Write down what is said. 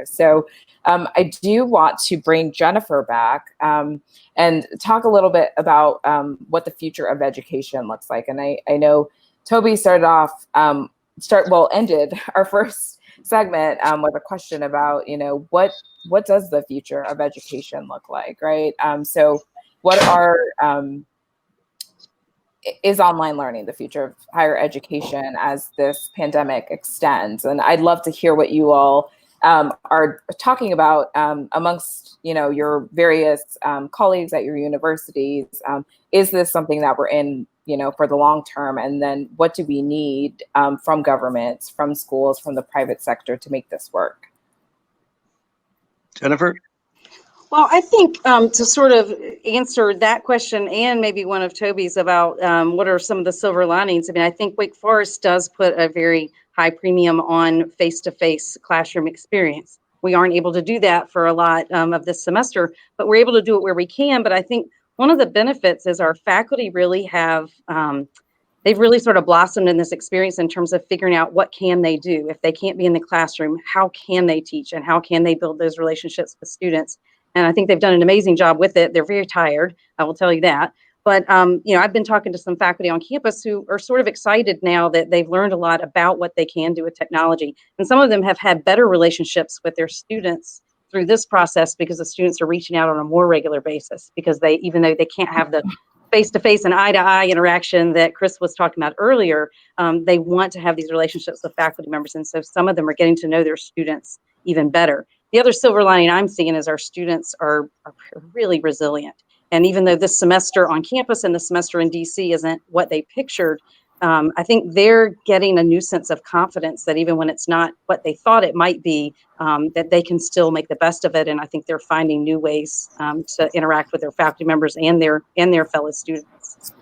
So I do want to bring Jennifer back and talk a little bit about what the future of education looks like. And I know Toby started off, ended our first segment with a question about, what does the future of education look like, right? So what are is online learning the future of higher education as this pandemic extends? And I'd love to hear what you all are talking about amongst your various colleagues at your universities. Is this something that we're in for the long term? And then what do we need from governments, from schools, from the private sector to make this work? Jennifer? Well, I think to sort of answer that question and maybe one of Toby's about what are some of the silver linings. I mean, I think Wake Forest does put a very high premium on face-to-face classroom experience. We aren't able to do that for a lot of this semester, but we're able to do it where we can. But I think one of the benefits is our faculty really have, they've really sort of blossomed in this experience in terms of figuring out what can they do. If they can't be in the classroom, how can they teach and how can they build those relationships with students? And I think they've done an amazing job with it. They're very tired, I will tell you that. But, I've been talking to some faculty on campus who are sort of excited now that they've learned a lot about what they can do with technology. And some of them have had better relationships with their students through this process because the students are reaching out on a more regular basis because even though they can't have the face-to-face and eye-to-eye interaction that Chris was talking about earlier, they want to have these relationships with faculty members. And so some of them are getting to know their students even better. The other silver lining I'm seeing is our students are really resilient. And even though this semester on campus and the semester in DC isn't what they pictured, I think they're getting a new sense of confidence that even when it's not what they thought it might be, that they can still make the best of it. And I think they're finding new ways to interact with their faculty members and their fellow students.